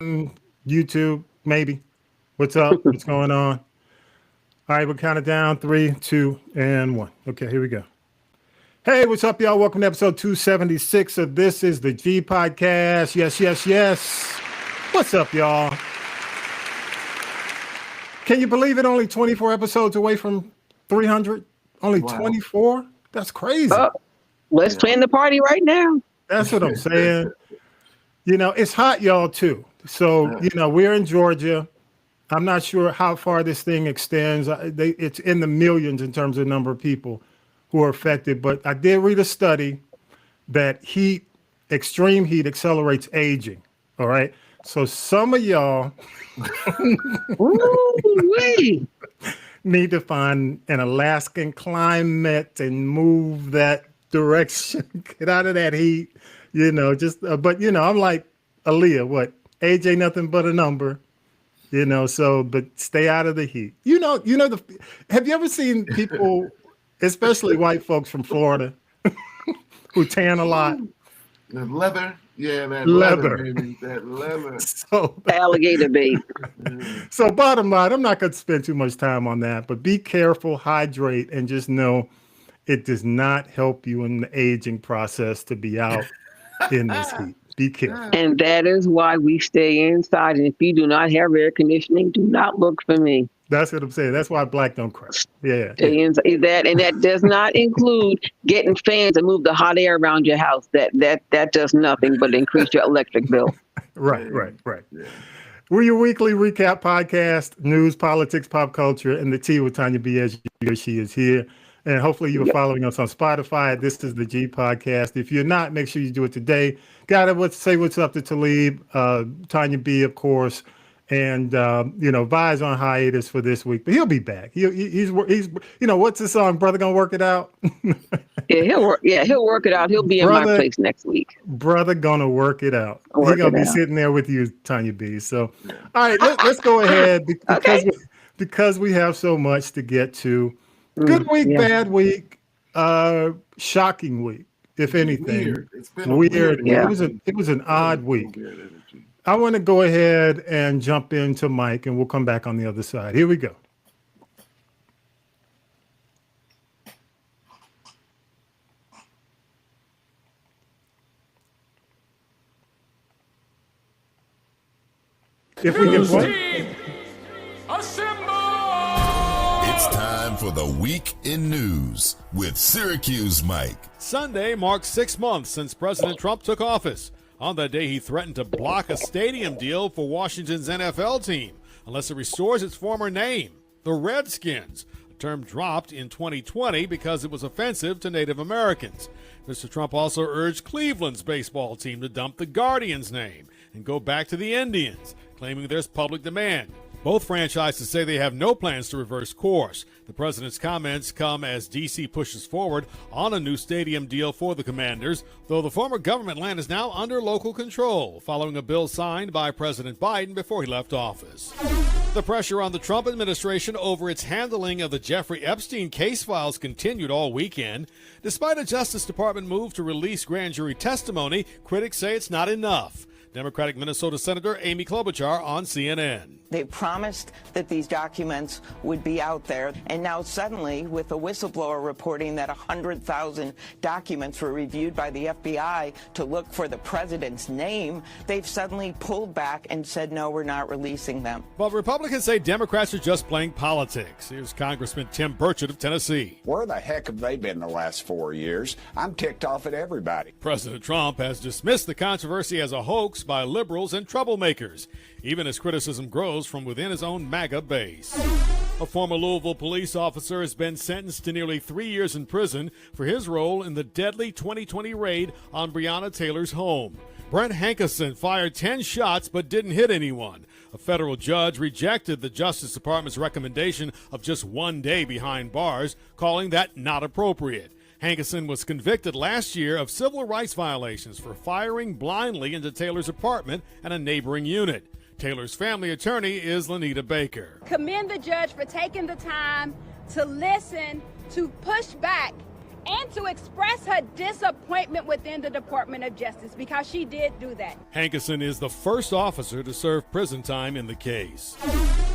YouTube, maybe. What's up? What's going on? All right, we're counting down 3, 2, and 1. Okay, here we go. Hey, what's up, y'all? Welcome to episode 276 of This is the G Podcast. Yes, yes, yes. What's up, y'all? Can you believe it? Only 24 episodes away from 300? Only 24? That's crazy. Let's plan the party right now. That's what I'm saying. You know, it's hot, y'all, too. So, you know, we're in Georgia. I'm not sure how far this thing extends. It's in the millions in terms of number of people who are affected. But I did read a study that extreme heat accelerates aging. All right. So some of y'all need to find an Alaskan climate and move that direction. Get out of that heat. You know, but, you know, I'm like Aaliyah, what? Age ain't nothing but a number. You know, but stay out of the heat. Have you ever seen people, especially white folks from Florida, who tan a lot? The leather. Yeah, that leather. Baby. That leather. So, alligator bait. So bottom line, I'm not going to spend too much time on that, but be careful, hydrate, and just know it does not help you in the aging process to be out in this heat. Be careful. And that is why we stay inside. And if you do not have air conditioning, do not look for me. That's what I'm saying. That's why black don't cry. Yeah. Stay inside. And that does not include getting fans and move the hot air around your house. That does nothing but increase your electric bill. Right. Yeah. We're your weekly recap podcast, news, politics, pop culture, and the tea with Tanya B. as she is here. And hopefully you are following us on Spotify. This is the G Podcast. If you're not, make sure you do it today. Gotta say what's up to Talib, Tanya B, of course, and Vi's on hiatus for this week, but he'll be back. He's what's the song? Brother gonna work it out. He'll work it out. He'll be in my place next week. Brother gonna work it out. He's gonna be sitting there with you, Tanya B. So, all right, let's go ahead because we have so much to get to. Good week, bad week, shocking week, if anything. Weird. It's been weird. Yeah. It was an odd week. I want to go ahead and jump into Mike, and we'll come back on the other side. Here we go. If we can play. It's time for the Week in News with Syracuse Mike. Sunday marks 6 months since President Trump took office. On that day, he threatened to block a stadium deal for Washington's NFL team unless it restores its former name, the Redskins, a term dropped in 2020 because it was offensive to Native Americans. Mr. Trump also urged Cleveland's baseball team to dump the Guardians name and go back to the Indians, claiming there's public demand. Both franchises say they have no plans to reverse course. The president's comments come as D.C. pushes forward on a new stadium deal for the Commanders, though the former government land is now under local control, following a bill signed by President Biden before he left office. The pressure on the Trump administration over its handling of the Jeffrey Epstein case files continued all weekend. Despite a Justice Department move to release grand jury testimony, critics say it's not enough. Democratic Minnesota Senator Amy Klobuchar on CNN. They promised that these documents would be out there, and now suddenly, with a whistleblower reporting that 100,000 documents were reviewed by the FBI to look for the president's name, they've suddenly pulled back and said, no, we're not releasing them. But Republicans say Democrats are just playing politics. Here's Congressman Tim Burchett of Tennessee. Where the heck have they been the last 4 years? I'm ticked off at everybody. President Trump has dismissed the controversy as a hoax by liberals and troublemakers, even as criticism grows from within his own MAGA base. A former Louisville police officer has been sentenced to nearly 3 years in prison for his role in the deadly 2020 raid on Breonna Taylor's home. Brent Hankerson fired 10 shots but didn't hit anyone. A federal judge rejected the Justice Department's recommendation of just 1 day behind bars, calling that not appropriate. Hankerson was convicted last year of civil rights violations for firing blindly into Taylor's apartment and a neighboring unit. Taylor's family attorney is Lanita Baker. Commend the judge for taking the time to listen, to push back, and to express her disappointment within the Department of Justice, because she did do that. Hankerson is the first officer to serve prison time in the case.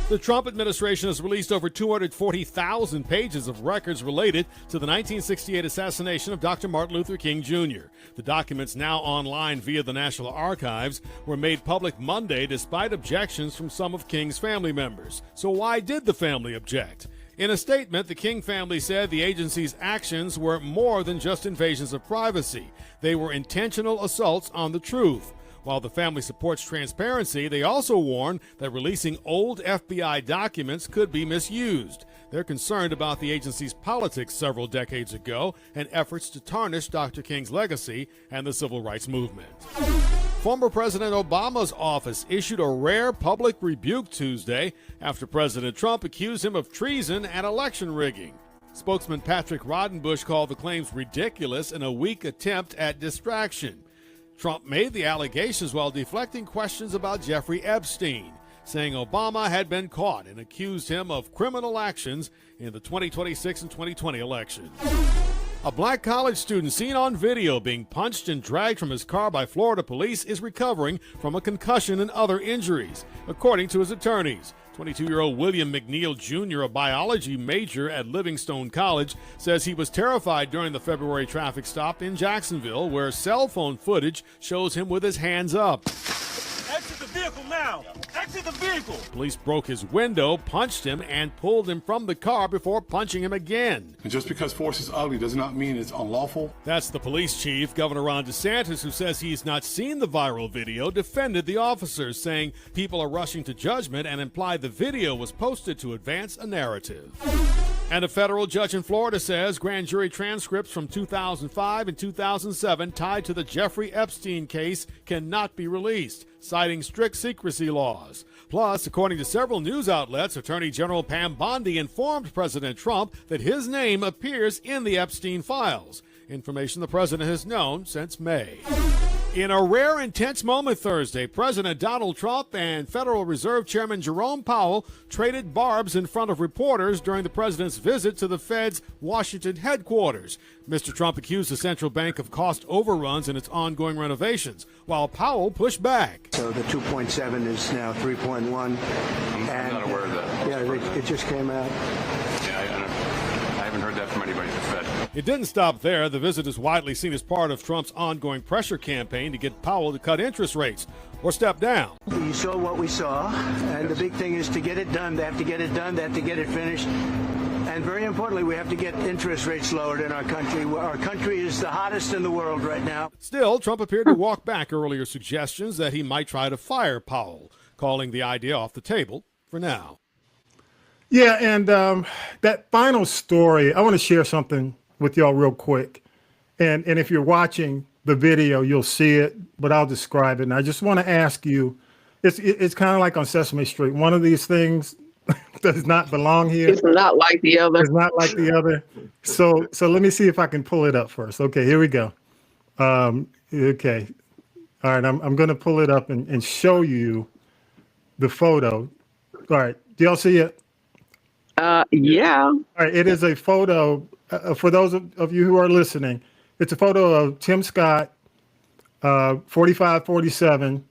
The Trump administration has released over 240,000 pages of records related to the 1968 assassination of Dr. Martin Luther King Jr. The documents, now online via the National Archives, were made public Monday despite objections from some of King's family members. So why did the family object? In a statement, the King family said the agency's actions were more than just invasions of privacy. They were intentional assaults on the truth. While the family supports transparency, they also warn that releasing old FBI documents could be misused. They're concerned about the agency's politics several decades ago and efforts to tarnish Dr. King's legacy and the civil rights movement. Former President Obama's office issued a rare public rebuke Tuesday after President Trump accused him of treason and election rigging. Spokesman Patrick Rodenbush called the claims ridiculous and a weak attempt at distraction. Trump made the allegations while deflecting questions about Jeffrey Epstein, saying Obama had been caught, and accused him of criminal actions in the 2026 and 2020 elections. A black college student seen on video being punched and dragged from his car by Florida police is recovering from a concussion and other injuries, according to his attorneys. 22-year-old William McNeil Jr., a biology major at Livingstone College, says he was terrified during the February traffic stop in Jacksonville, where cell phone footage shows him with his hands up. Exit the vehicle now! Exit the vehicle! Police broke his window, punched him, and pulled him from the car before punching him again. And just because force is ugly does not mean it's unlawful. That's the police chief, Governor Ron DeSantis, who says he's not seen the viral video, defended the officers, saying people are rushing to judgment and implied the video was posted to advance a narrative. And a federal judge in Florida says grand jury transcripts from 2005 and 2007 tied to the Jeffrey Epstein case cannot be released, citing strict secrecy laws. Plus, according to several news outlets, Attorney General Pam Bondi informed President Trump that his name appears in the Epstein files, information the president has known since May. In a rare and tense moment Thursday, President Donald Trump and Federal Reserve Chairman Jerome Powell traded barbs in front of reporters during the president's visit to the Fed's Washington headquarters. Mr. Trump accused the central bank of cost overruns in its ongoing renovations, while Powell pushed back. So the 2.7 is now 3.1. I'm not aware of that. Yeah, it just came out. Yeah, I haven't heard that from anybody at the Fed. It didn't stop there. The visit is widely seen as part of Trump's ongoing pressure campaign to get Powell to cut interest rates or step down. You saw what we saw, and the big thing is to get it done. They have to get it done. They have to get it finished. And very importantly, we have to get interest rates lowered in our country. Our country is the hottest in the world right now. Still, Trump appeared to walk back earlier suggestions that he might try to fire Powell, calling the idea off the table for now. Yeah, and that final story, I want to share something with y'all real quick. And if you're watching the video, you'll see it, but I'll describe it. And I just want to ask you, it's kind of like on Sesame Street. One of these things does not belong here. It's not like the other. It's not like the other. So let me see if I can pull it up first. Okay, here we go. Okay. All right, I'm going to pull it up and show you the photo. All right, do y'all see it? Yeah. All right, it is a photo. For those of you who are listening, it's a photo of Tim Scott, 4547,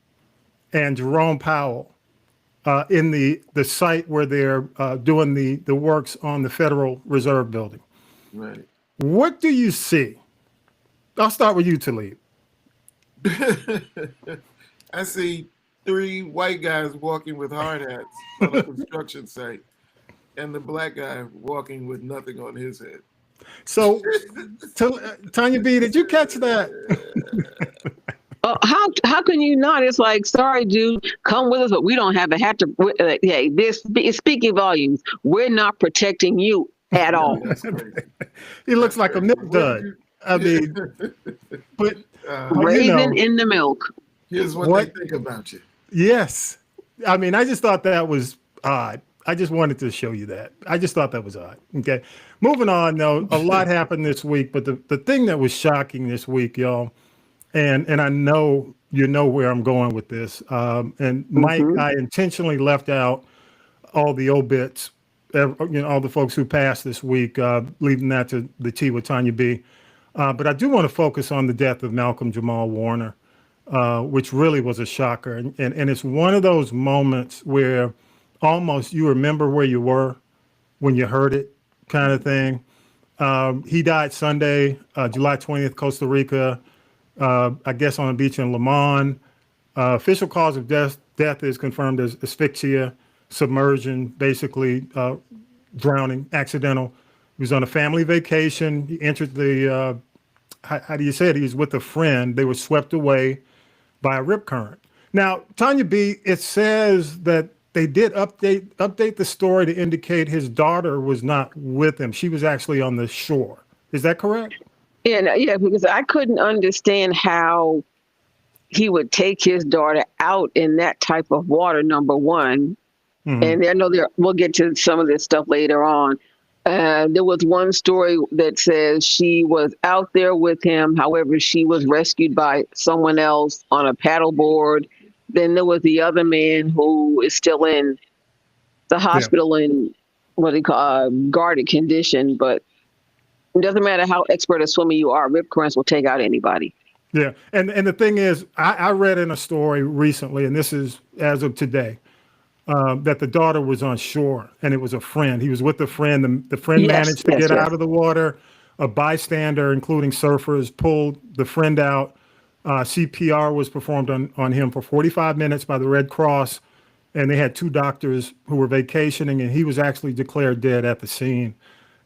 and Jerome Powell in the site where they're doing the works on the Federal Reserve Building. Right. What do you see? I'll start with you, Talib. I see 3 white guys walking with hard hats on a construction site, and the black guy walking with nothing on his head. So, Tanya B, did you catch that? How can you not? It's like, sorry, dude, come with us, but we don't have a hat to. Hey, this is speaking volumes. We're not protecting you at all. He looks like a milk dud. I mean, but raisin in the milk. Here's what they think about you. Yes, I mean, I just thought that was odd. I just wanted to show you that. I just thought that was odd. Okay. Moving on, though, a lot happened this week, but the thing that was shocking this week, y'all, and I know you know where I'm going with this. And Mike, I intentionally left out all the obits all the folks who passed this week, leaving that to the Tea with Tanya B. But I do want to focus on the death of Malcolm Jamal Warner, which really was a shocker. And it's one of those moments where almost you remember where you were when you heard it, kind of thing. He died Sunday, July 20th, Costa Rica, I guess on a beach in Limon. Official cause of death is confirmed as asphyxia, submersion, basically drowning, accidental. He was on a family vacation. He entered the, how do you say it? He was with a friend. They were swept away by a rip current. Now, Tanya B., it says that they did update the story to indicate his daughter was not with him. She was actually on the shore. Is that correct? Yeah, because I couldn't understand how he would take his daughter out in that type of water, number one. Mm-hmm. And I know we'll get to some of this stuff later on. There was one story that says she was out there with him. However, she was rescued by someone else on a paddleboard. Then there was the other man who is still in the hospital in what they call guarded condition. But it doesn't matter how expert a swimmer you are, rip currents will take out anybody. Yeah. And the thing is, I read in a story recently, and this is as of today, that the daughter was on shore and it was a friend. He was with a friend. The friend managed to get out of the water. A bystander, including surfers, pulled the friend out. CPR was performed on him for 45 minutes by the Red Cross. And they had two doctors who were vacationing, and he was actually declared dead at the scene.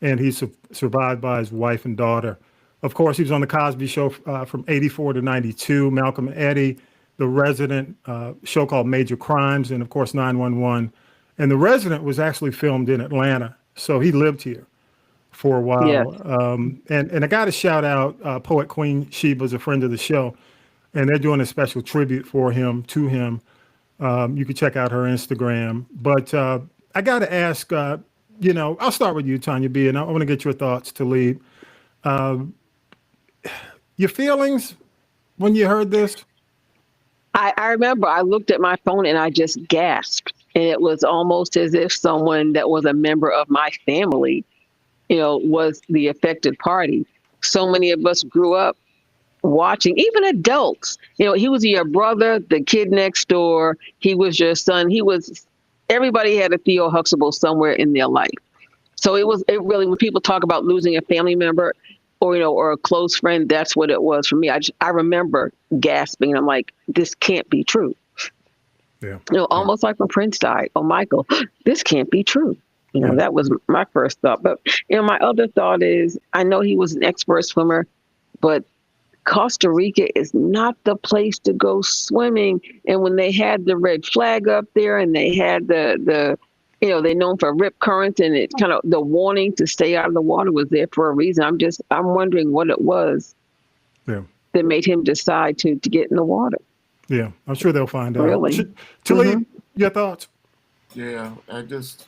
And he's survived by his wife and daughter. Of course, he was on the Cosby Show from 84 to 92, Malcolm and Eddie, The Resident, show called Major Crimes, and of course 911. And The Resident was actually filmed in Atlanta, so he lived here for a while. Yeah. And I got to shout out poet Queen Sheba's a friend of the show, and they're doing a special tribute to him. You can check out her Instagram. But I got to ask, I'll start with you, Tanya B, and I want to get your thoughts to lead. Your feelings when you heard this? I remember I looked at my phone and I just gasped. And it was almost as if someone that was a member of my family, was the affected party. So many of us grew up watching, even adults. He was your brother, the kid next door. He was your son. Everybody had a Theo Huxtable somewhere in their life. So it really, when people talk about losing a family member or a close friend, that's what it was for me. I remember gasping. I'm like, this can't be true. Yeah. Almost like when Prince died. Oh, Michael, this can't be true. That was my first thought. But, my other thought is, I know he was an expert swimmer, but Costa Rica is not the place to go swimming. And when they had the red flag up there and they had the they're known for rip currents, and it kind of, the warning to stay out of the water was there for a reason. I'm wondering what it was that made him decide to get in the water. Yeah, I'm sure they'll find out. Really? Talib, your thoughts? Yeah, I'm just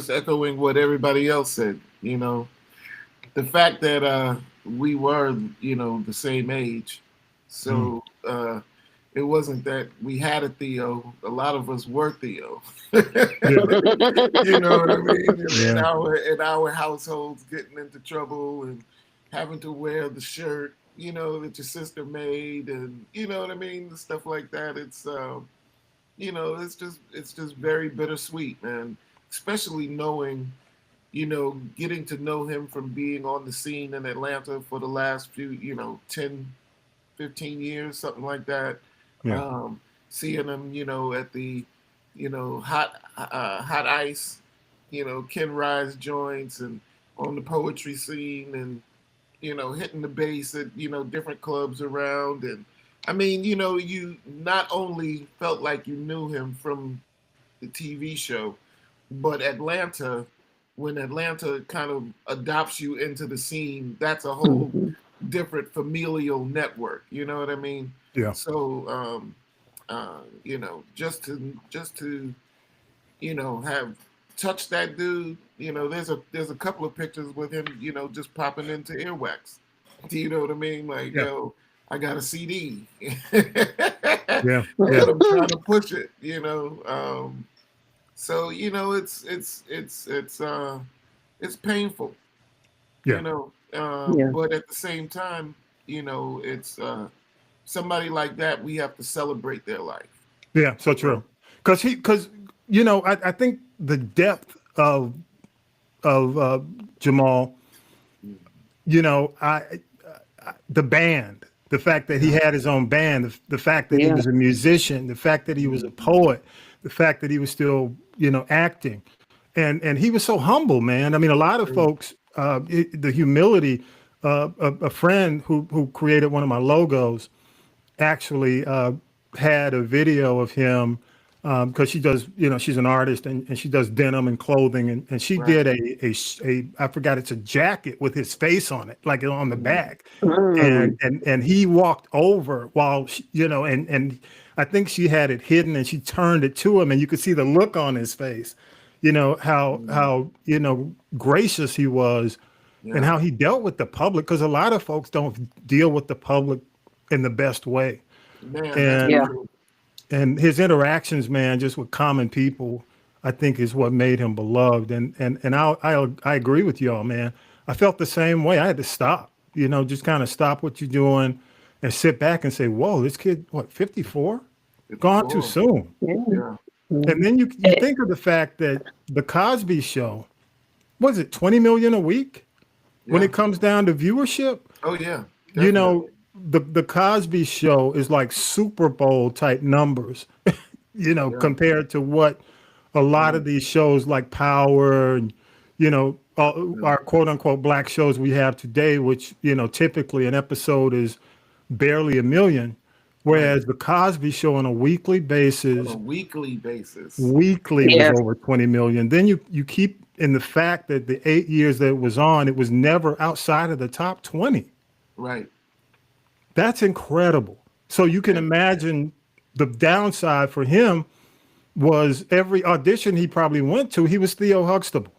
echoing what everybody else said. The fact that we were, the same age. So it wasn't that we had a Theo. A lot of us were Theo. You know what I mean? In our households, getting into trouble and having to wear the shirt, that your sister made, and you know what I mean, stuff like that. It's it's just very bittersweet, man. Especially knowing, getting to know him from being on the scene in Atlanta for the last few, 10, 15 years, something like that. Yeah. Seeing him, at the, hot ice, Ken Rise joints, and on the poetry scene, and, hitting the bass at, different clubs around. And I mean, you not only felt like you knew him from the TV show, but Atlanta, when Atlanta kind of adopts you into the scene, that's a whole different familial network. You know what I mean? Yeah. So, just to, have touched that dude, there's a couple of pictures with him, just popping into earwax. Do you know what I mean? Like, I got a CD. Yeah. I'm trying to push it, So it's painful. Yeah. But at the same time, it's somebody like that, we have to celebrate their life. Yeah, so true. Because I think the depth of Jamal, the band, the fact that he had his own band, the fact that he was a musician, the fact that he was a poet, the fact that he was still, acting, and he was so humble, man. I mean, a lot of folks, the humility. A friend who created one of my logos actually had a video of him because she does, she's an artist and she does denim and clothing, and she did a I forgot, it's a jacket with his face on it, like on the back, and he walked over while and I think she had it hidden and she turned it to him and you could see the look on his face, how gracious he was. Yeah. And how he dealt with the public, because a lot of folks don't deal with the public in the best way. Man, and his interactions, man, just with common people, I think is what made him beloved. And I agree with y'all, man. I felt the same way. I had to stop, just kind of stop what you're doing and sit back and say, whoa, this kid, 54? Gone too soon. Yeah. And then you think of the fact that the Cosby Show, was it 20 million a week? When it comes down to viewership, oh yeah, definitely. The Cosby Show is like Super Bowl type numbers, compared to what a lot of these shows like Power and our quote unquote black shows we have today, which typically an episode is barely 1 million, whereas the Cosby Show on a weekly basis was over 20 million. Then you keep in the fact that the 8 years that it was on, it was never outside of the top 20. Right. That's incredible. So you can imagine the downside for him was every audition he probably went to, he was Theo Huxtable.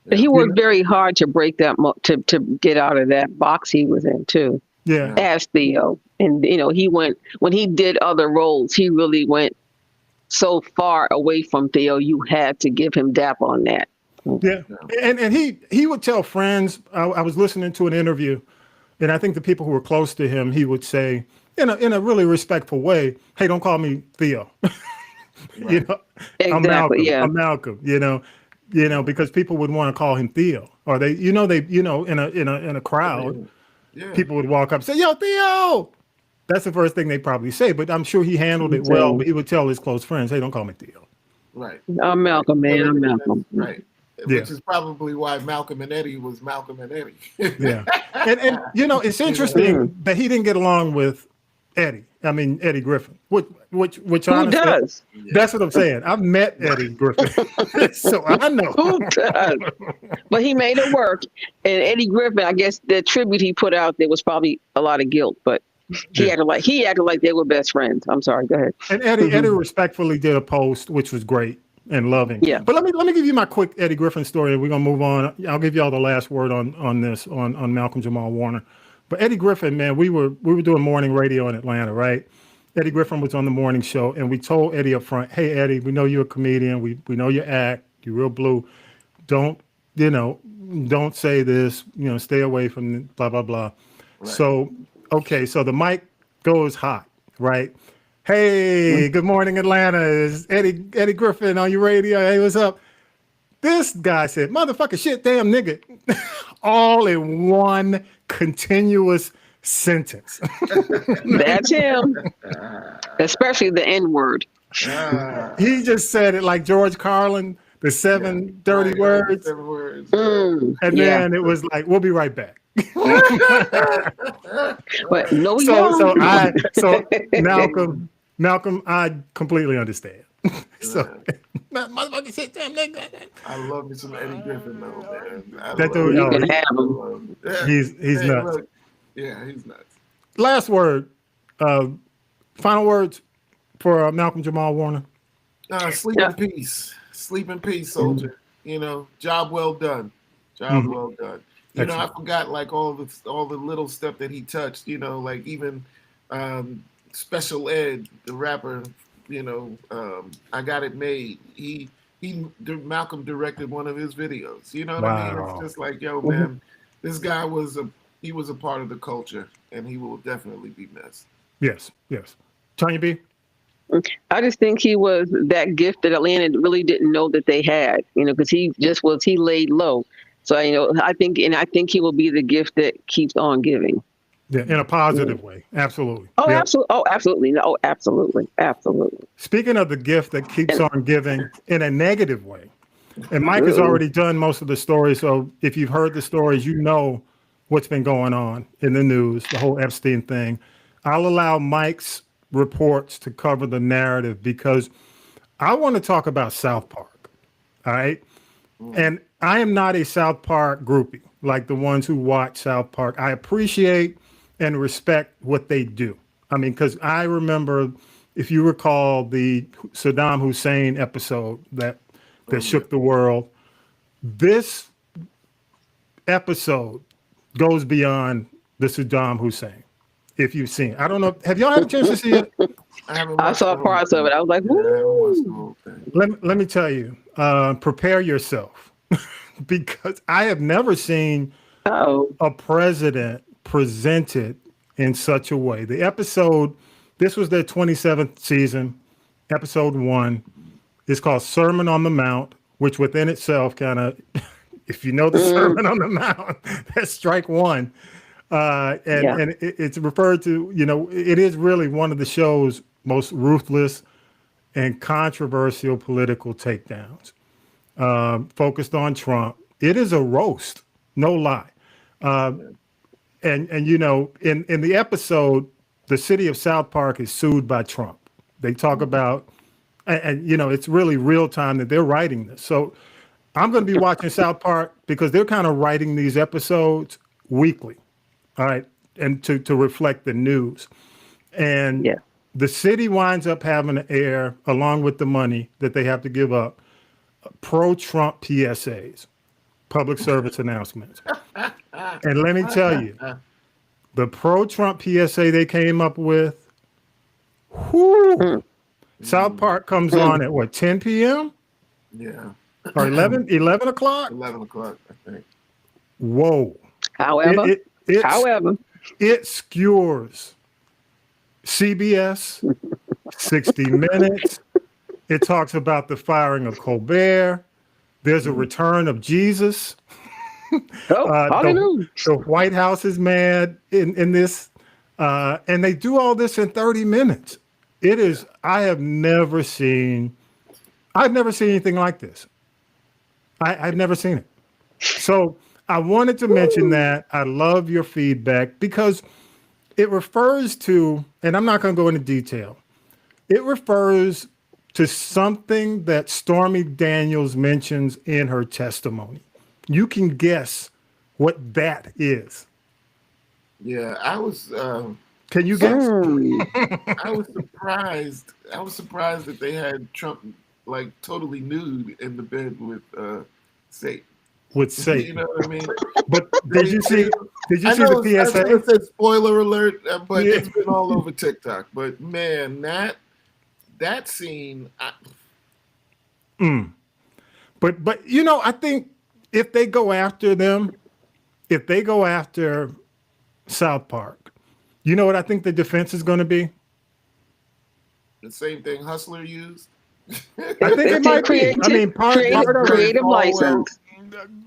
But he worked very hard to break that, to get out of that box he was in too. Yeah. As Theo. And, he went, when he did other roles, he really went so far away from Theo, you had to give him dap on that. Yeah. And he would tell friends, I was listening to an interview, and I think the people who were close to him, he would say, in a really respectful way, hey, don't call me Theo. Exactly, I'm Malcolm. yeah. I'm Malcolm, because people would want to call him Theo. Or they, in a crowd, people would walk up and say, yo, Theo. That's the first thing they probably say, but I'm sure he handled it well. But he would tell his close friends, hey, don't call me Theo. Right. I'm Malcolm, man. I'm Malcolm. Right. Which is probably why Malcolm and Eddie was Malcolm and Eddie. Yeah. And it's interesting that he didn't get along with Eddie Griffin, which who honestly, does? That's what I'm saying. I've met Eddie Griffin, so I know. Who does? But he made it work. And Eddie Griffin, I guess the tribute he put out there was probably a lot of guilt, but he acted like they were best friends. I'm sorry. Go ahead. And Eddie respectfully did a post, which was great and loving. Yeah. But let me give you my quick Eddie Griffin story, and we're gonna move on. I'll give y'all the last word on this on Malcolm Jamal Warner. But Eddie Griffin, man, we were doing morning radio in Atlanta, right? Eddie Griffin was on the morning show, and we told Eddie up front, hey Eddie, we know you're a comedian, we know you act, you're real blue. Don't say this, stay away from blah blah blah. Right. So so the mic goes hot, right? Hey, good morning, Atlanta. It's Eddie Griffin on your radio. Hey, what's up? This guy said, motherfucker, shit, damn nigga, all in one continuous sentence. That's him. Especially the N-word. He just said it like George Carlin, the 7 dirty words. And then it was like, we'll be right back. But no, so Malcolm, I completely understand. Motherfucker shit, damn nigga. I love me some Eddie Griffin though, man. That dude, you can have him. He's nuts. Look, yeah, he's nuts. Last word, final words for Malcolm Jamal Warner. Sleep in peace. Sleep in peace, soldier. Job well done. Job well done. I forgot like all the little stuff that he touched. Like even Special Ed, the rapper, I Got It Made. Malcolm directed one of his videos. You know what I mean? It's just like, yo, man, this guy was a part of the culture, and he will definitely be missed. Yes. Tanya B? I just think he was that gift that Atlanta really didn't know that they had, because he laid low. So, I think he will be the gift that keeps on giving. Yeah, in a positive way. Absolutely. Oh, yeah. absolutely. Oh, absolutely. Oh, absolutely. Absolutely. Speaking of the gift that keeps on giving in a negative way, and Mike has already done most of the stories. So if you've heard the stories, you know what's been going on in the news, the whole Epstein thing. I'll allow Mike's reports to cover the narrative because I want to talk about South Park. All right. And I am not a South Park groupie like the ones who watch South Park. I appreciate and respect what they do. I mean, because I remember, if you recall, the Saddam Hussein episode that shook the world. This episode goes beyond the Saddam Hussein. If you've seen, I don't know, have y'all had a chance to see it? I saw parts of it. I was like, woo. Let me tell you, prepare yourself because I have never seen a president presented in such a way. The episode, this was their 27th season, episode 1, is called Sermon on the Mount, which within itself kind of, if you know the Sermon on the Mount, that's strike one. And it's referred to, it is really one of the show's most ruthless and controversial political takedowns, focused on Trump. It is a roast, no lie. And in the episode, the city of South Park is sued by Trump. They talk about, and it's really real time that they're writing this. So I'm going to be watching South Park because they're kind of writing these episodes weekly. All right. And to reflect the news. And the city winds up having to air, along with the money that they have to give up, pro-Trump PSAs, public service announcements. And let me tell you, the pro-Trump PSA they came up with, South Park comes on at what, 10 p.m.? Yeah. Or 11 o'clock? 11 o'clock, I think. Whoa. However, it skewers CBS, 60 Minutes. It talks about the firing of Colbert. There's a return of Jesus. The White House is mad in this. And they do all this in 30 minutes. It is, I've never seen anything like this. I've never seen it. So I wanted to mention that. I love your feedback because it refers to, and I'm not going to go into detail, it refers to something that Stormy Daniels mentions in her testimony. You can guess what that is. Yeah, I was. Can you guess? I was surprised. I was surprised that they had Trump like totally nude in the bed with Satan. With Satan, you know what I mean? But did you see the PSA? I said spoiler alert, but it's been all over TikTok. But man, that scene. But I think if they go after South Park, you know what I think the defense is going to be? The same thing Hustler used. I think it might be. I mean, part of creative license.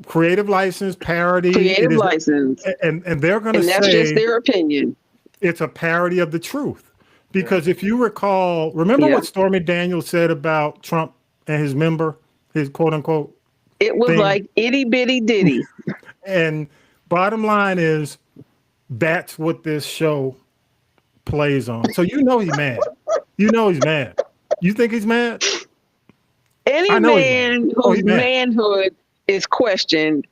Creative license, parody. Creative license. And they're going to say. And that's just their opinion. It's a parody of the truth. Because if you recall, remember what Stormy Daniels said about Trump and his member, his quote unquote. It was thing? like itty bitty ditty. And bottom line is, that's what this show plays on. So he's mad. He's mad. You think he's mad? Any man whose manhood is questioned,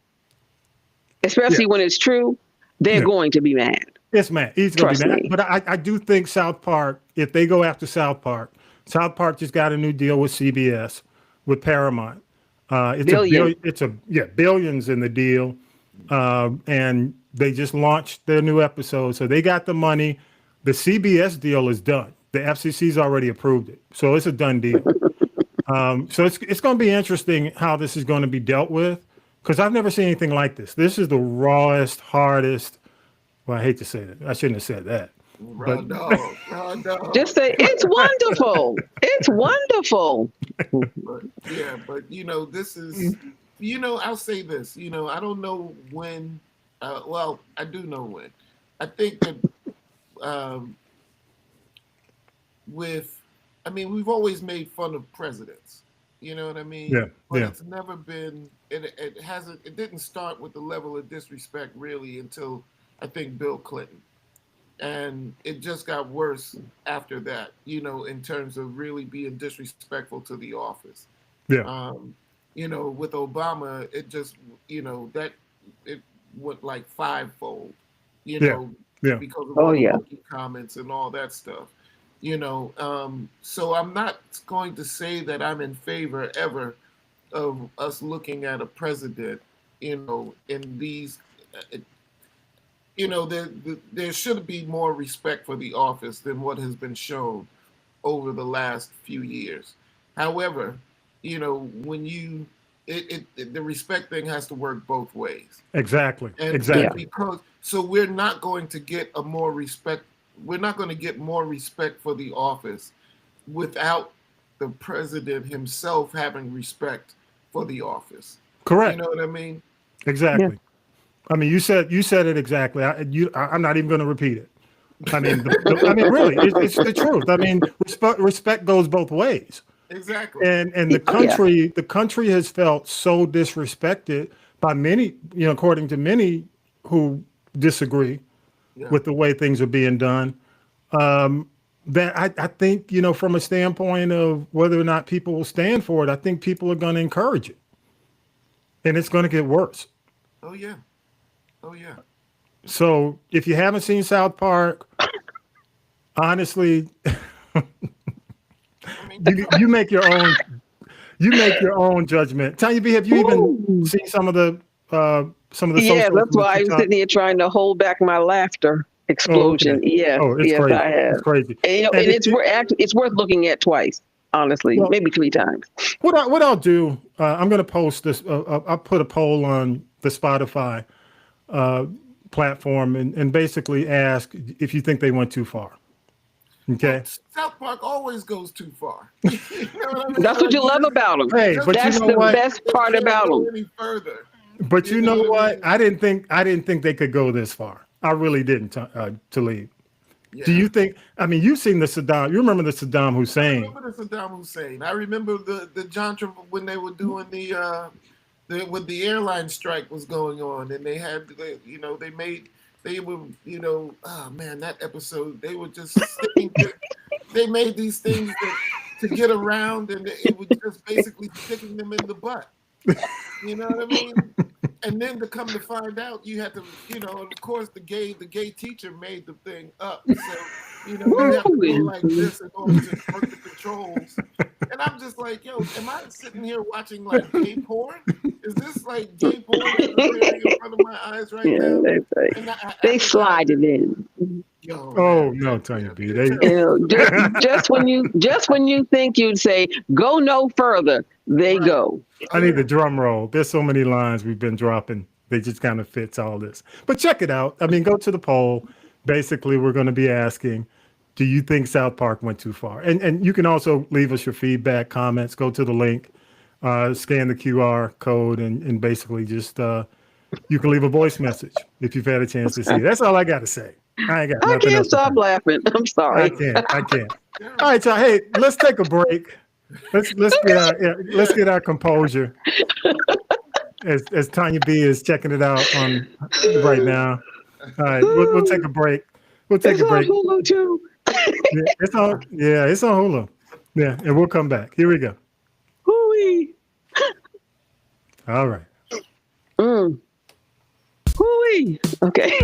especially when it's true, they're going to be mad. It's mad. He's going to be mad. But I do think South Park, if they go after South Park just got a new deal with CBS, with Paramount. It's billions in the deal. And they just launched their new episode. So they got the money. The CBS deal is done. The FCC's already approved it, so it's a done deal. So it's going to be interesting how this is going to be dealt with, because I've never seen anything like this. This is the rawest, hardest. Well, I hate to say that. I shouldn't have said that. Raw dog. Just say it's wonderful. It's wonderful. But this is, I'll say this. I don't know when. Well, I do know when. I think that we've always made fun of presidents. You know what I mean? Yeah. But Yeah. it's never been. It didn't start with the level of disrespect really until I think Bill Clinton. And it just got worse after that, in terms of really being disrespectful to the office. Yeah. With Obama, it just, that it went like fivefold, Yeah. because of all the monkey comments and all that stuff, So I'm not going to say that I'm in favor ever of us looking at a president, in these. There should be more respect for the office than what has been shown over the last few years. However, when the respect thing has to work both ways. Exactly. And exactly. So we're not going to get more respect for the office without the president himself having respect for the office. Correct. You know what I mean? Exactly. Yeah. I mean, you said it exactly. I'm not even going to repeat it. I mean, really, it's the truth. I mean, respect goes both ways. Exactly. And the country has felt so disrespected by many, according to many who disagree with the way things are being done. That I think, from a standpoint of whether or not people will stand for it, I think people are going to encourage it, and it's going to get worse. Oh yeah. So if you haven't seen South Park, honestly, you make your own judgment. Tanya B, have you even seen some of the Yeah, that's why I was sitting here trying to hold back my laughter explosion. Oh, okay. Yes, it's yes, crazy. I have. It's crazy. And it's worth looking at twice, honestly, maybe 3 times. What I'll do, I'm going to post this. I'll put a poll on the Spotify platform and basically ask if you think they went too far. Okay. South Park always goes too far. That's what you love about them. Hey, but that's the best part about them. Any further. But you know what? I didn't think they could go this far. I really didn't, Talib. Yeah. Do you think? I mean, you've seen the Saddam. You remember the Saddam Hussein? I remember the Saddam Hussein. I remember the John Travolta when they were doing when the airline strike was going on, and they had oh man, that episode, they were just they made these things to get around, and it was just basically sticking them in the butt. You know what I mean? And then to come to find out, you had to, and of course the gay teacher made the thing up. So, you have to go like this in order to work the controls. And I'm just like, yo, am I sitting here watching like gay porn? Is this like gay porn in front of my eyes right now? They slide it in. Yo, oh no, Tanya B. Just when you think you'd say go no further, they go. I need the drum roll. There's so many lines we've been dropping. They just kind of fits all this. But check it out. I mean, go to the poll. Basically, we're going to be asking, do you think South Park went too far? And you can also leave us your feedback, comments. Go to the link, scan the QR code, and basically just you can leave a voice message if you've had a chance to see it. That's all I got to say. I can't stop laughing. I'm sorry. I can't. All right, so hey, let's take a break. Let's get our composure as Tanya B is checking it out on right now. All right, we'll take a break. It's on Hulu too. It's on Hulu. Yeah, and we'll come back. Here we go. Hooey. All right. Hooey. Okay.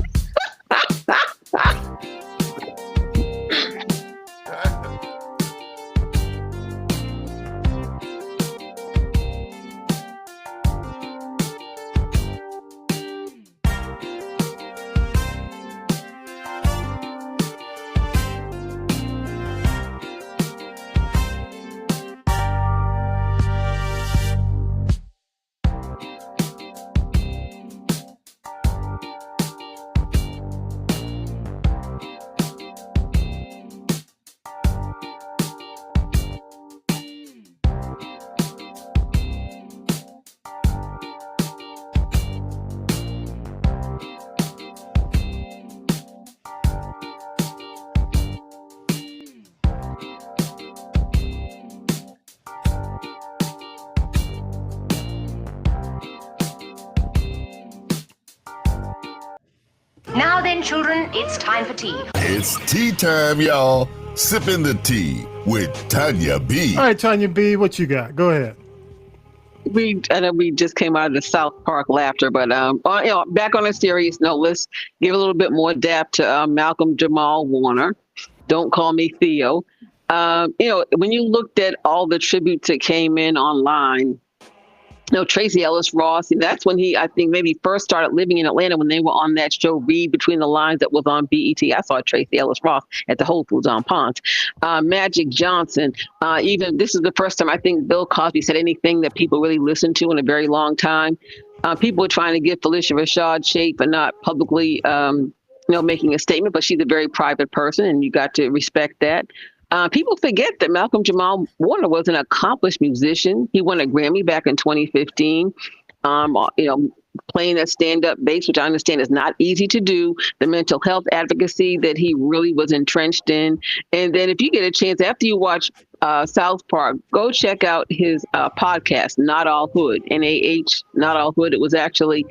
Attention, children, it's time for tea. It's tea time, y'all. Sipping the tea with Tanya B. All right, Tanya B, what you got? Go ahead. I know we just came out of the South Park laughter, but back on a serious note, let's give a little bit more depth to Malcolm Jamal Warner. Don't call me Theo. When you looked at all the tributes that came in online, Tracy Ellis Ross, that's when he, I think, maybe first started living in Atlanta when they were on that show, Read Between the Lines, that was on BET. I saw Tracy Ellis Ross at the Whole Foods on Ponce. Magic Johnson, even this is the first time I think Bill Cosby said anything that people really listened to in a very long time. People were trying to give Felicia Rashad shade for not publicly, making a statement, but she's a very private person, and you got to respect that. People forget that Malcolm Jamal Warner was an accomplished musician. He won a Grammy back in 2015, playing that stand-up bass, which I understand is not easy to do, the mental health advocacy that he really was entrenched in. And then if you get a chance, after you watch South Park, go check out his podcast, Not All Hood, NAH, Not All Hood. It was actually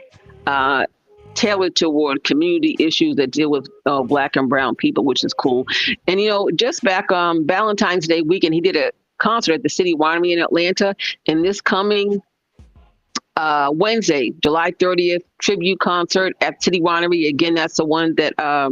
tailored toward community issues that deal with Black and brown people, which is cool. And, just back Valentine's Day weekend, he did a concert at the City Winery in Atlanta. And this coming Wednesday, July 30th, tribute concert at City Winery. Again, that's the one that, her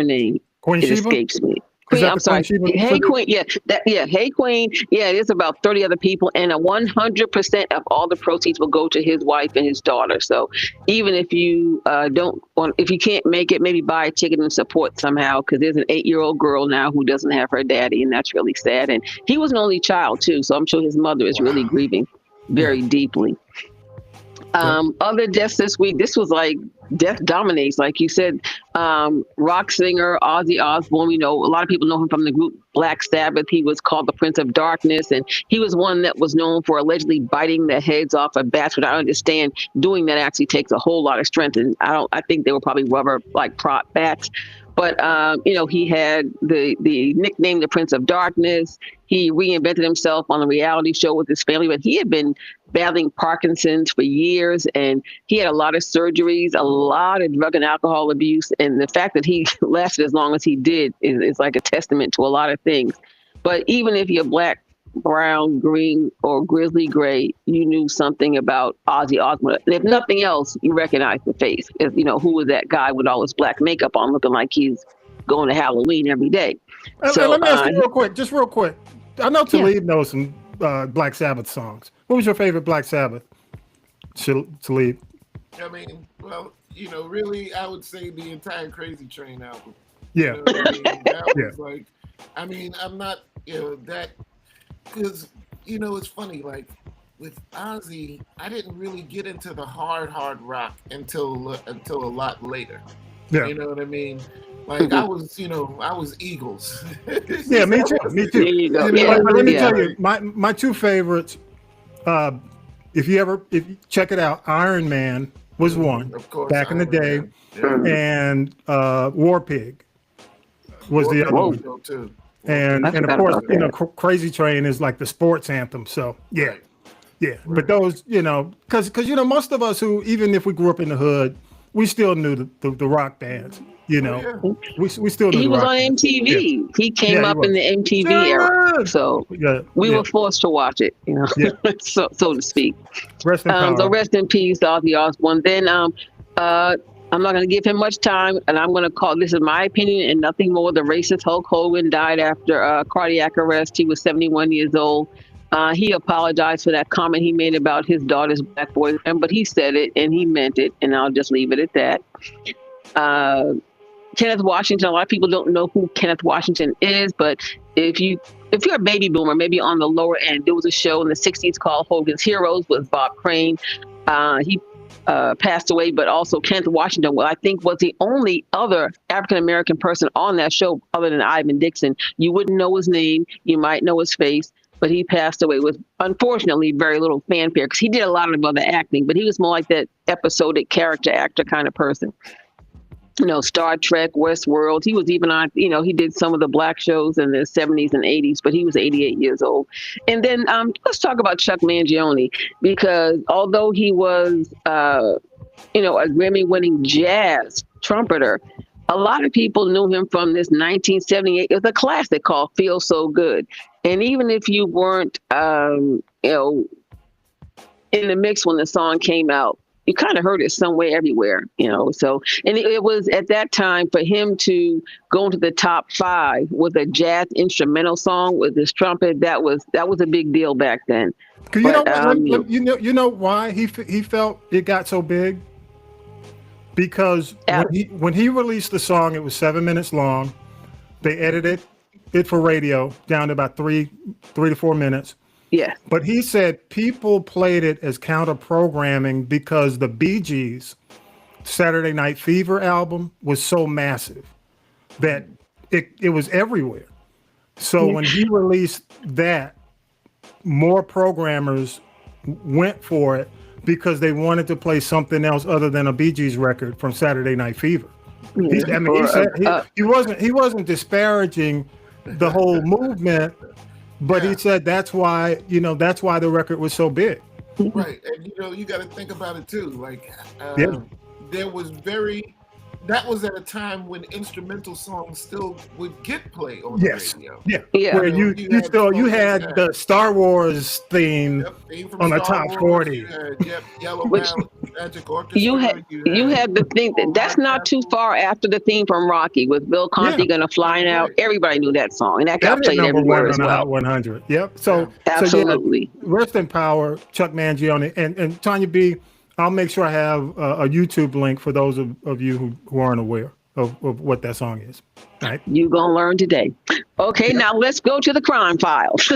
name? Queen Sheba? Escapes me. Queen, I'm sorry. Hey Queen, Hey Queen, there's about 30 other people, and 100% of all the proceeds will go to his wife and his daughter. So even if you if you can't make it, maybe buy a ticket and support somehow, because there's an 8-year-old girl now who doesn't have her daddy, and that's really sad. And he was an only child too, so I'm sure his mother is really grieving very deeply. Other deaths this week, this was like death dominates, like you said. Rock singer Ozzy Osbourne, a lot of people know him from the group Black Sabbath. He was called the Prince of Darkness, and he was one that was known for allegedly biting the heads off of bats, but I understand doing that actually takes a whole lot of strength, and I think they were probably rubber, like prop bats. But, he had the nickname, the Prince of Darkness. He reinvented himself on a reality show with his family, but he had been battling Parkinson's for years, and he had a lot of surgeries, a lot of drug and alcohol abuse. And the fact that he lasted as long as he did is like a testament to a lot of things. But even if you're Black, brown, green, or grizzly gray, you knew something about Ozzy Osbourne. And if nothing else, you recognize the face. Who was that guy with all his black makeup on, looking like he's going to Halloween every day? So let me ask you real quick. I know Talib knows some Black Sabbath songs. What was your favorite Black Sabbath, Talib? I mean, well, really, I would say the entire Crazy Train album. Yeah. That was like, I'm not, that, because, it's funny, like, with Ozzy, I didn't really get into the hard rock until a lot later. Yeah. You know what I mean? Like, I was Eagles. Yeah, me too. Me too. There you go. Let me tell you, my two favorites. If you check it out, Iron Man was one, of course, back in the day, and War Pig was the other one too. And of course, Crazy Train is like the sports anthem. So yeah. But those, because most of us who, even if we grew up in the hood, we still knew the rock bands. We still knew. He was on MTV. Yeah. He came up in the MTV era, so we were forced to watch it. So to speak. Rest in power. So rest in peace, Ozzy Osbourne. Then I'm not going to give him much time, and I'm going to call this is my opinion and nothing more. The racist Hulk Hogan died after cardiac arrest. He was 71 years old. He apologized for that comment he made about his daughter's black boyfriend, but he said it and he meant it, and I'll just leave it at that. Kenneth Washington, a lot of people don't know who Kenneth Washington is, but if you're a baby boomer, maybe on the lower end, there was a show in the 60s called Hogan's Heroes with Bob Crane. He passed away, but also Kenneth Washington, I think was the only other African-American person on that show other than Ivan Dixon. You wouldn't know his name. You might know his face. But he passed away with, unfortunately, very little fanfare because he did a lot of other acting, but he was more like that episodic character actor kind of person. Star Trek, Westworld. He was even on, he did some of the black shows in the 70s and 80s, but he was 88 years old. And then let's talk about Chuck Mangione, because although he was you know, a Grammy-winning jazz trumpeter. A lot of people knew him from this 1978. It's a classic called "Feel So Good," and even if you weren't, you know, in the mix when the song came out, you kind of heard it somewhere, everywhere, you know. So, and it was at that time for him to go into the top 5 with a jazz instrumental song with his trumpet. That was a big deal back then. You know why he felt it got so big? Because when he released the song, it was 7 minutes long. They edited it for radio down to about 3 to 4 minutes. Yeah. But he said people played it as counter programming because the Bee Gees' Saturday Night Fever album was so massive that it was everywhere. So when he released that, more programmers went for it because they wanted to play something else other than a Bee Gees record from Saturday Night Fever. He wasn't disparaging the whole movement, but he said that's why the record was so big. Right, and you got to think about it too. Like, that was at a time when instrumental songs still would get played on the radio. Yeah. Where you had the Star Wars theme on the top 40. Yellow Magic Orchestra. You had the thing that's not too far after the theme from Rocky with Bill Conti gonna fly out. Everybody knew that song, and that got played everywhere as well. 100. Yep. So absolutely. Rest in power, Chuck Mangione and Tanya B. I'll make sure I have a YouTube link for those of you who aren't aware of what that song is. Right. You're going to learn today. Okay, now let's go to the crime files.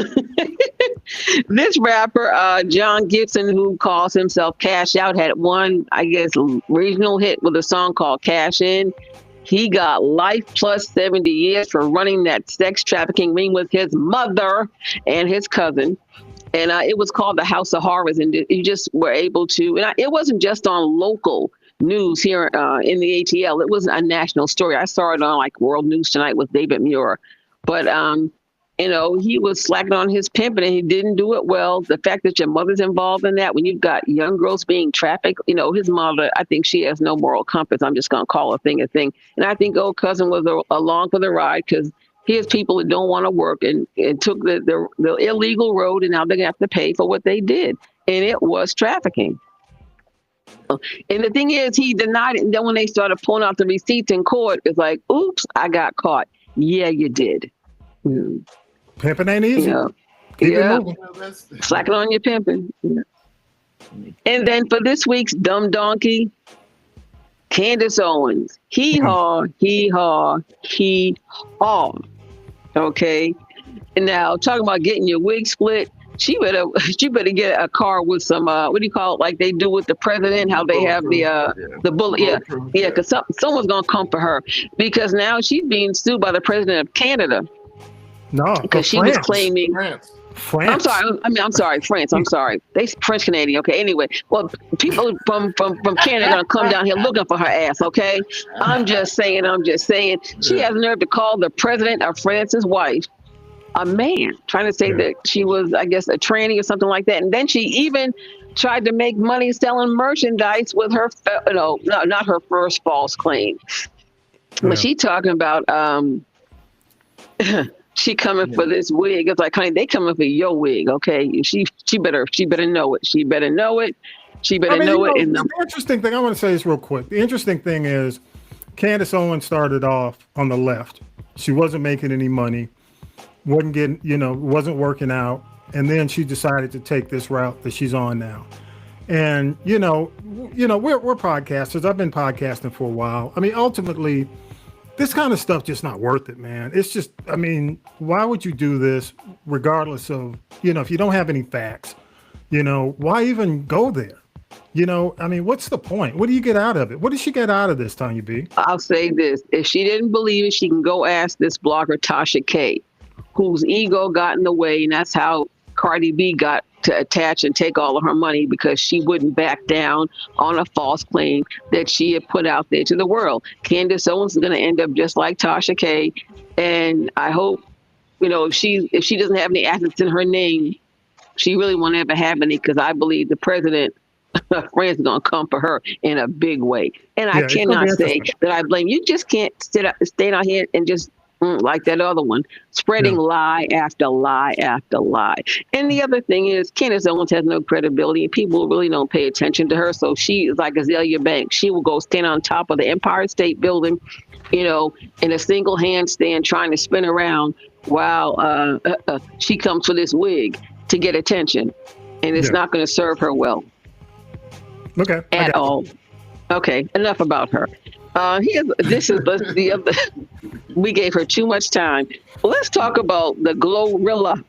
This rapper, John Gibson, who calls himself Cash Out, had one, I guess, regional hit with a song called Cash In. He got life plus 70 years for running that sex trafficking ring with his mother and his cousin. And it was called the House of Horrors, and you just were able to. And it wasn't just on local news here in the ATL. It was a national story. I saw it on like World News Tonight with David Muir. But he was slacking on his pimping, and he didn't do it well. The fact that your mother's involved in that, when you've got young girls being trafficked, his mother, I think she has no moral compass. I'm just gonna call a thing a thing. And I think old cousin was along for the ride because here's people that don't want to work and took the illegal road, and now they're gonna have to pay for what they did. And it was trafficking. And the thing is, he denied it. And then when they started pulling out the receipts in court, it's like, oops, I got caught. Yeah, you did. Pimping ain't easy. Slacking on your pimping. Yeah. And then for this week's Dumb Donkey, Candace Owens. Hee-haw, hee-haw, hee-haw. Okay. And now talking about getting your wig split, she better get a car with some what do you call it, like they do with the president, how they have the bullet. Yeah, because someone's gonna come for her because now she's being sued by the president of Canada. No, because she was claiming France. I'm sorry, France. I'm sorry. They French Canadian. Okay. Anyway, well, people from Canada are gonna come down here looking for her ass. Okay. I'm just saying. She has the nerve to call the president of France's wife a man, trying to say that she was, I guess, a tranny or something like that. And then she even tried to make money selling merchandise with her, not her first false claim. But she talking about she coming for this wig. It's like, honey, they coming for your wig, okay? She better know it. She better know it. She better know it. And the interesting thing, I want to say this real quick. The interesting thing is, Candace Owens started off on the left. She wasn't making any money, wasn't getting, wasn't working out, and then she decided to take this route that she's on now. And we're podcasters. I've been podcasting for a while. I mean, ultimately, this kind of stuff just not worth it, man. It's just, I mean, why would you do this regardless of, if you don't have any facts, why even go there? I mean, what's the point? What do you get out of it? What did she get out of this, Tanya B? I'll say this. If she didn't believe it, she can go ask this blogger, Tasha K, whose ego got in the way. And that's how Cardi B got to attach and take all of her money, because she wouldn't back down on a false claim that she had put out there to the world. Candace Owens is going to end up just like Tasha K. And I hope, if she doesn't have any assets in her name, she really won't ever have any, because I believe the president her friends are going to come for her in a big way. And I cannot say that I blame you. Just can't stay out here and just like that other one, spreading lie after lie after lie. And the other thing is, Candace Owens has no credibility, and people really don't pay attention to her. So she is like Azalea Banks. She will go stand on top of the Empire State Building, in a single handstand, trying to spin around while she comes for this wig to get attention, and it's not going to serve her well. Okay. At all. Okay, enough about her. We gave her too much time. Let's talk about the Glorilla.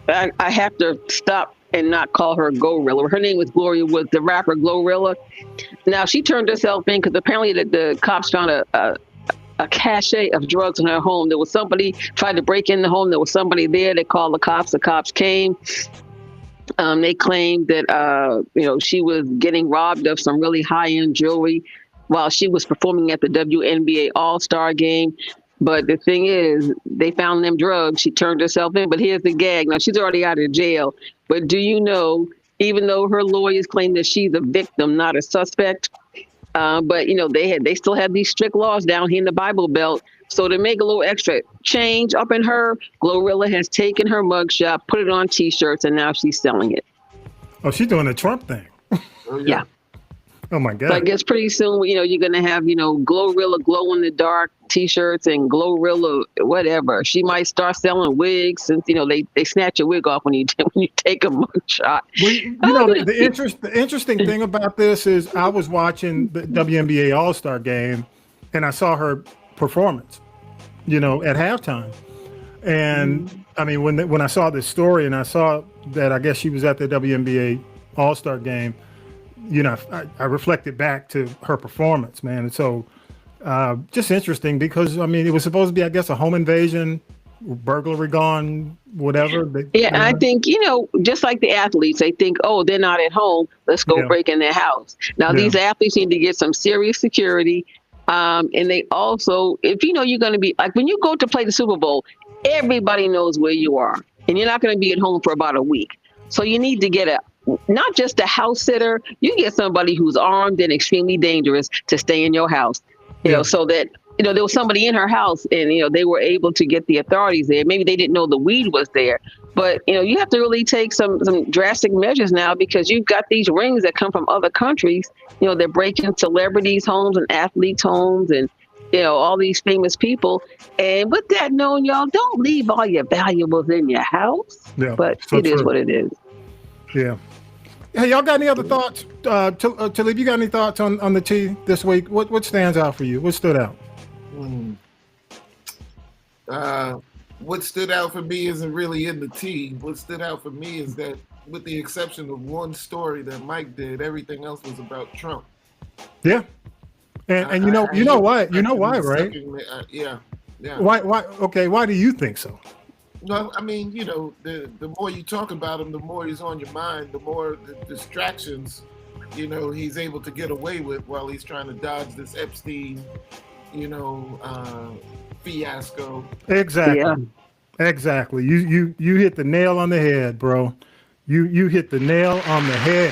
I have to stop and not call her Glorilla. Her name was Gloria Woods, the rapper Glorilla. Now, she turned herself in because apparently the cops found a cache of drugs in her home. There was somebody tried to break in the home. There was somebody there. They called the cops. The cops came. They claimed that she was getting robbed of some really high-end jewelry while she was performing at the WNBA All-Star game. But the thing is, they found them drugs. She turned herself in. But here's the gag. Now, she's already out of jail. But do you know, even though her lawyers claim that she's a victim, not a suspect, but they still have these strict laws down here in the Bible Belt. So to make a little extra change up in her, Glorilla has taken her mugshot, put it on T-shirts, and now she's selling it. Oh, she's doing the Trump thing. Yeah. Oh my God. So I guess pretty soon, you're going to have, Glorilla glow in the dark T-shirts and Glorilla whatever. She might start selling wigs since, they snatch your wig off when you take a mugshot. Well, the interesting thing about this is I was watching the WNBA All-Star game and I saw her performance, at halftime. And I mean, when I saw this story and I saw that I guess she was at the WNBA All-Star game, I reflected back to her performance, man. And so just interesting because, I mean, it was supposed to be, I guess, a home invasion, burglary gone, whatever. I think, just like the athletes, they think, oh, they're not at home. Let's go break in their house. Now, these athletes need to get some serious security. And they also, if you're going to be, like when you go to play the Super Bowl, everybody knows where you are. And you're not going to be at home for about a week. So you need to get not just a house sitter, you get somebody who's armed and extremely dangerous to stay in your house, so that, there was somebody in her house and, they were able to get the authorities there. Maybe they didn't know the weed was there, but, you have to really take some drastic measures now because you've got these rings that come from other countries. They're breaking celebrities' homes and athletes' homes and, all these famous people. And with that known, y'all, don't leave all your valuables in your house, but it is what it is. Yeah. Hey, y'all got any other thoughts? Talib, you got any thoughts on the tea this week? What stands out for you? What stood out? What stood out for me isn't really in the tea. What stood out for me is that, with the exception of one story that Mike did, everything else was about Trump. Yeah, and you know why? You know why, right? Yeah. Why? Okay, why do you think so? No, I mean, the more you talk about him, the more he's on your mind, the more the distractions, he's able to get away with while he's trying to dodge this Epstein, fiasco. Exactly. Yeah. Exactly. You hit the nail on the head, bro. You hit the nail on the head.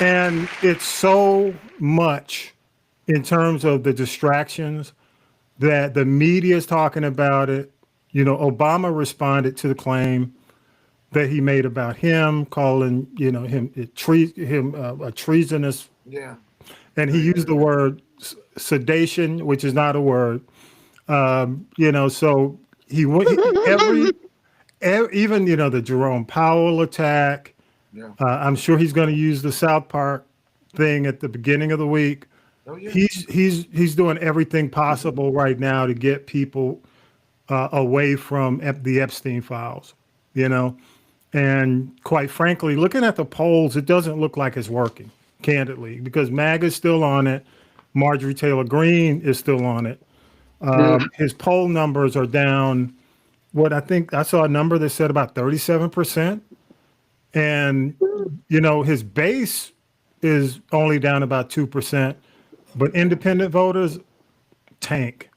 And it's so much in terms of the distractions that the media is talking about it. Obama responded to the claim that he made about him, calling him a treasonous. Yeah. And he used the word sedation, which is not a word. So he went even the Jerome Powell attack. Yeah. I'm sure he's going to use the South Park thing at the beginning of the week. Oh, yeah. He's doing everything possible right now to get people away from the Epstein files, and quite frankly, looking at the polls, it doesn't look like it's working, candidly, because MAGA is still on it. Marjorie Taylor Greene is still on it. His poll numbers are down. I think I saw a number that said about 37%. And, his base is only down about 2%. But independent voters tank,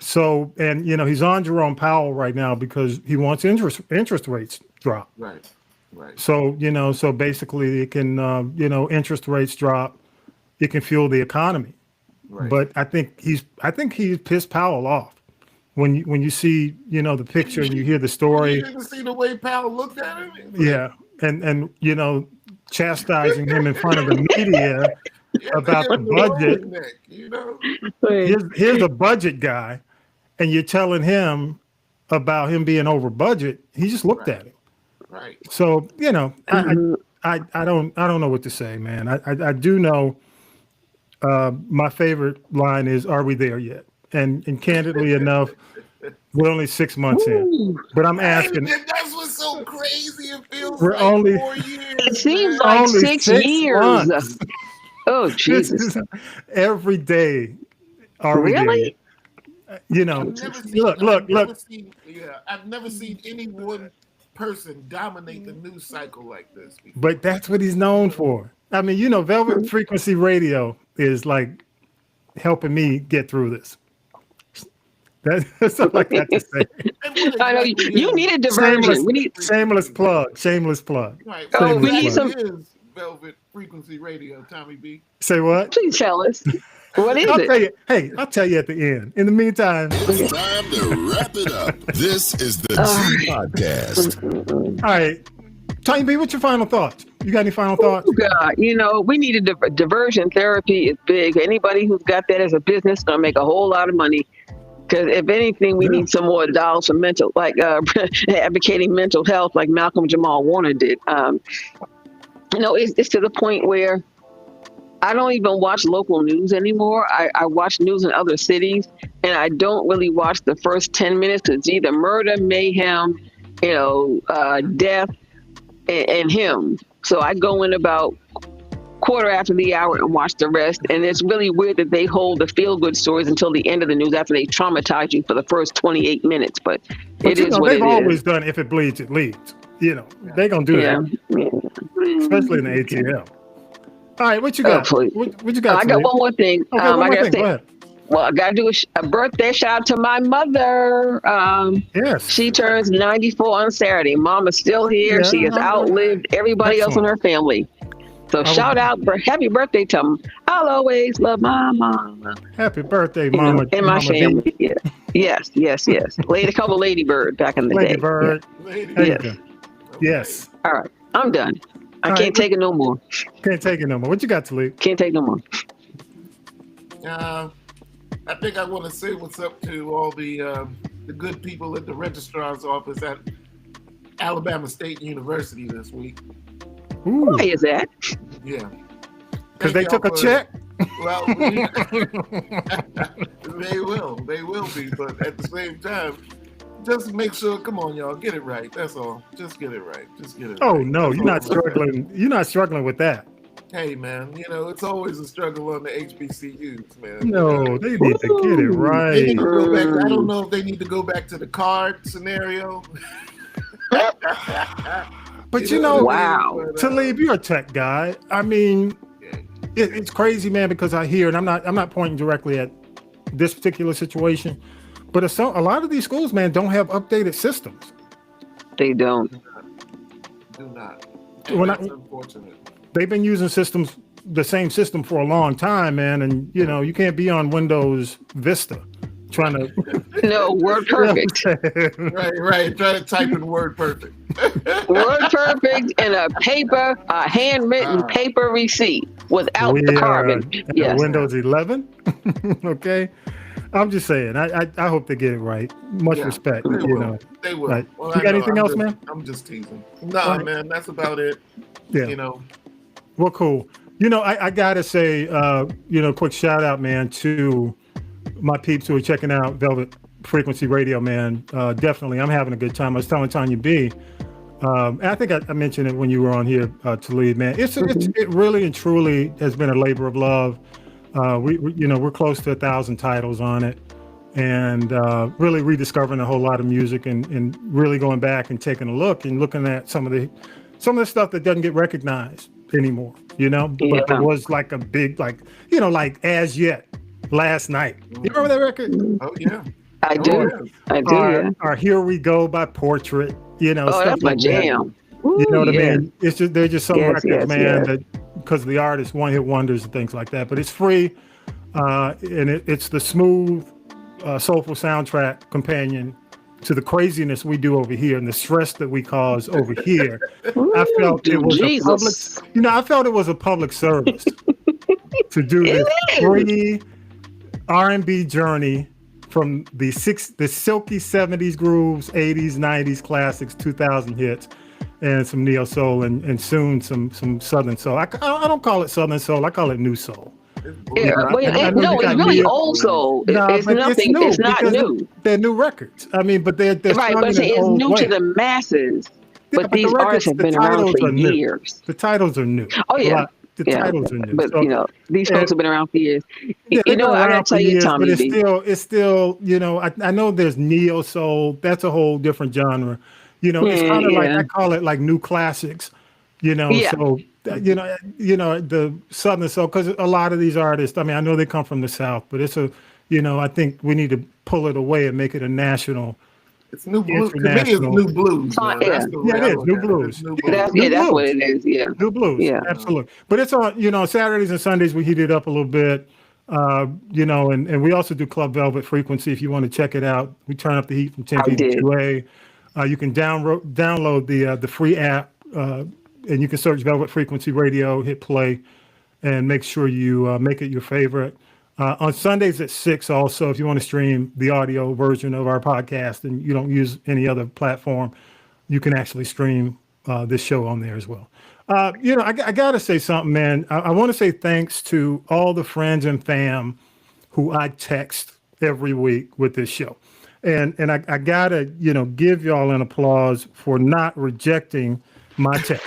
So, and he's on Jerome Powell right now because he wants interest rates drop. Right. So, so basically it can, interest rates drop, it can fuel the economy. Right. But I think he pissed Powell off. When you see, the picture and you hear the story. You didn't see the way Powell looked at him? Yeah. And chastising him in front of the media about the budget. Here's a budget guy, and you're telling him about him being over budget. He just looked at him. Right. So, I don't know what to say, man. I do know my favorite line is, "Are we there yet?" And candidly enough, we're only 6 months in. But I'm asking. That's what's so crazy. It feels we're like only 4 years. It seems like only 6 years. Months. Oh, Jesus. Every day. Are we really? Look. I've never seen any one person dominate the news cycle like this before. But that's what he's known for. I mean, Velvet Frequency Radio is like helping me get through this. That's all I got to say. I know you need a diversion. Shameless plug. Right. Oh, we need some Velvet Frequency Radio, Tommy B. Say what? Please tell us. What is I'll it? tell you. Hey, I'll tell you at the end. In the meantime, it's time to wrap it up. This is the G Podcast. All right. Tony B, what's your final thoughts? You got any final thoughts? Oh, God, we need a diversion therapy is big. Anybody who's got that as a business gonna make a whole lot of money. Because if anything, we need some more dollars for mental, like advocating mental health, like Malcolm Jamal Warner did. It's to the point where I don't even watch local news anymore. I watch news in other cities, and I don't really watch the first 10 minutes because it's either murder, mayhem, death, and him. So I go in about quarter after the hour and watch the rest. And it's really weird that they hold the feel-good stories until the end of the news after they traumatize you for the first 28 minutes. But it is what it is. They've always done, if it bleeds, it leads. They're going to do that. Especially in the ATL. All right, what you got? What you got? I got one more thing. Okay, one more thing. Go ahead. Well, I got to do a birthday shout out to my mother. Yes. She turns 94 on Saturday. Mama's still here. Yeah, she has outlived everybody else in her family. So shout out, happy birthday to them. I'll always love my mama. Happy birthday, Mama. And my family. Yeah. Yes. Laid a couple Lady Bird back in the day. Lady Bird. Yeah. Yes. All right. I'm done. I can't take it no more. Can't take it no more. What you got, Talib? Can't take it no more. I think I want to say what's up to all the good people at the registrar's office at Alabama State University this week. Ooh. Why is that? Yeah. Because they took a check? Well, they will be, but at the same time, just make sure, come on, y'all, get it right. That's all. Just get it right. Oh, right. no, you're not struggling. You're not struggling with that. Hey, man, it's always a struggle on the HBCUs, man. No, they need to get it right. They need to go back. I don't know if they need to go back to the card scenario. But wow, Talib, you're a tech guy. I mean, it's crazy, man, because I hear, and I'm not pointing directly at this particular situation, but a lot of these schools, man, don't have updated systems. They don't. Do not. That's unfortunate. They've been using the same system for a long time, man, and you can't be on Windows Vista trying to. No, Word Perfect. Right. Try to type in Word Perfect. Word Perfect and a handwritten paper receipt without the carbon. Yes. Windows 11. Okay. I'm just saying. I hope they get it right. Much respect. They will. Right. Well, you got anything else, man? I'm just teasing. No, man. That's about it. Yeah. Well, cool. I gotta say, quick shout out, man, to my peeps who are checking out Velvet Frequency Radio, man. Definitely, I'm having a good time. I was telling Tanya B. And I think I mentioned it when you were on here, Talib, man. It really and truly has been a labor of love. We're close to 1,000 titles on it, and really rediscovering a whole lot of music and really going back and taking a look and looking at some of the stuff that doesn't get recognized anymore. But it was like a big, like As Yet last night. You remember that record? Oh yeah. I do. I do. Yeah. Or Here We Go by Portrait. You know, Oh, stuff that's my like jam. That. You know what I yeah. mean? It's just they're just some Yes, records, yes, man, yes. that because the artists one-hit wonders and things like that. But it's free, and it's the smooth, soulful soundtrack companion to the craziness we do over here and the stress that we cause over here. I felt it was a public, I felt it was a public service to do this free R&B journey from the silky 70s grooves, 80s, 90s classics, 2000 hits, and some neo soul and soon some southern soul. I don't call it southern soul, I call it new soul. Yeah, no, it's really old soul. It's nothing. It's not new. They're new records. I mean, but they're right. But it's new to the masses. But these artists have been around for years. The titles are new. Oh yeah, the titles are new. But these folks have been around for years. Yeah, I gotta tell you, Tommy but it's still, I know there's neo soul. That's a whole different genre. It's kind of like I call it like new classics. So. The Southern soul, because a lot of these artists, I mean, I know they come from the South, but it's I think we need to pull it away and make it a national. It's new blues. To me, it's new blues. It is new blues. That's what it is. Yeah, new blues. Yeah, absolutely. But it's on. Saturdays and Sundays we heat it up a little bit. And we also do Club Velvet Frequency. If you want to check it out, we turn up the heat from 10 p to 2A. You can download the free app. And you can search Velvet Frequency Radio, hit play, and make sure you make it your favorite. On Sundays at 6 also, if you want to stream the audio version of our podcast and you don't use any other platform, you can actually stream this show on there as well. I got to say something, man. I want to say thanks to all the friends and fam who I text every week with this show. And I got to, give y'all an applause for not rejecting my text.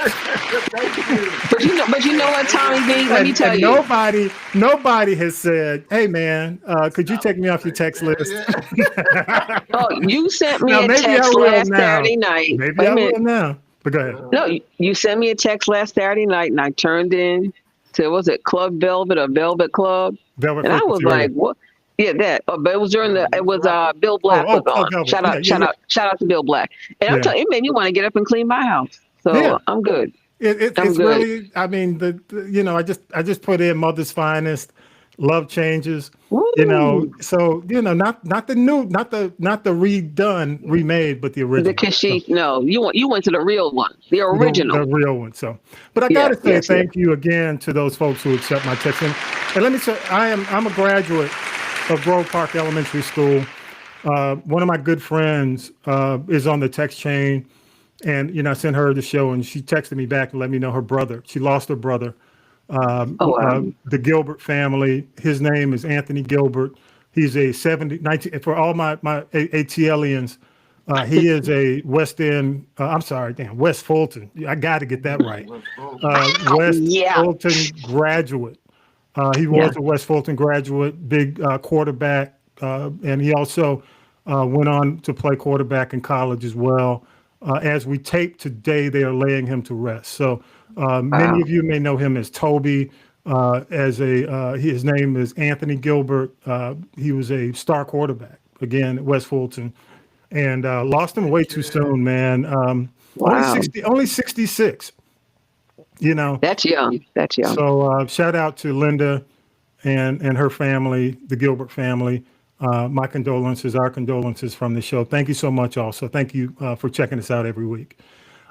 But you know what, Tommy B? Let me tell you. Nobody has said, "Hey, man, could you take me off your text list?" Oh, you sent me a text last Saturday night. Maybe I will now. But go ahead. No, you sent me a text last Saturday night, and I turned in to was it Club Velvet or Velvet Club? Velvet. And I was like, "What?" Yeah, that. But it was Bill Black was on. Shout out to Bill Black. And I'm telling you, it made me want to get up and clean my house. So I'm good. It's good. really, I mean, I just put in Mother's Finest, Love Changes, Woo. so not the new, not the redone, remade, but the original. The Kashif, no, you went to the real one, the original, the real one. So, but I gotta say thank you again to those folks who accept my text. And let me say, I'm a graduate of Grove Park Elementary School. One of my good friends is on the text chain. And, I sent her the show and she texted me back and let me know her brother. She lost her brother. The Gilbert family. His name is Anthony Gilbert. He's a 19, for all my ATLians, he is a West Fulton. I got to get that right. Fulton graduate. He was a West Fulton graduate, big quarterback. And he also went on to play quarterback in college as well. As we tape today, they are laying him to rest. So many of you may know him as Toby. His name is Anthony Gilbert. He was a star quarterback again at West Fulton, and lost him way too soon, man. Only 66. That's young. That's young. So shout out to Linda and her family, the Gilbert family. My condolences, our condolences from the show. Thank you so much also. Thank you for checking us out every week.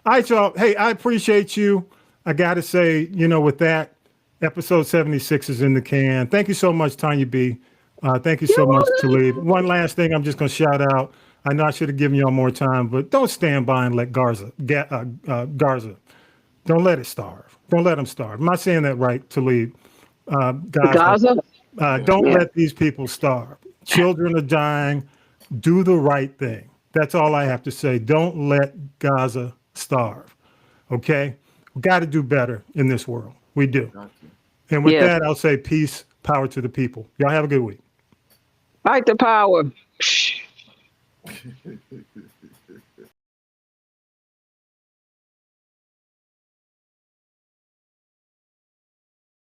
All right, y'all. Hey, I appreciate you. I got to say, with that, episode 76 is in the can. Thank you so much, Tanya B. Thank you so much, Talib. One last thing I'm just going to shout out. I know I should have given y'all more time, but don't stand by and let Garza. Don't let it starve. Don't let them starve. I'm not saying that right, Talib. Gaza? Don't let these people starve. Children are dying. Do the right thing. That's all I have to say. Don't let Gaza starve. Okay? We got to do better in this world. We do. And with that, I'll say peace, power to the people. Y'all have a good week. Fight the power.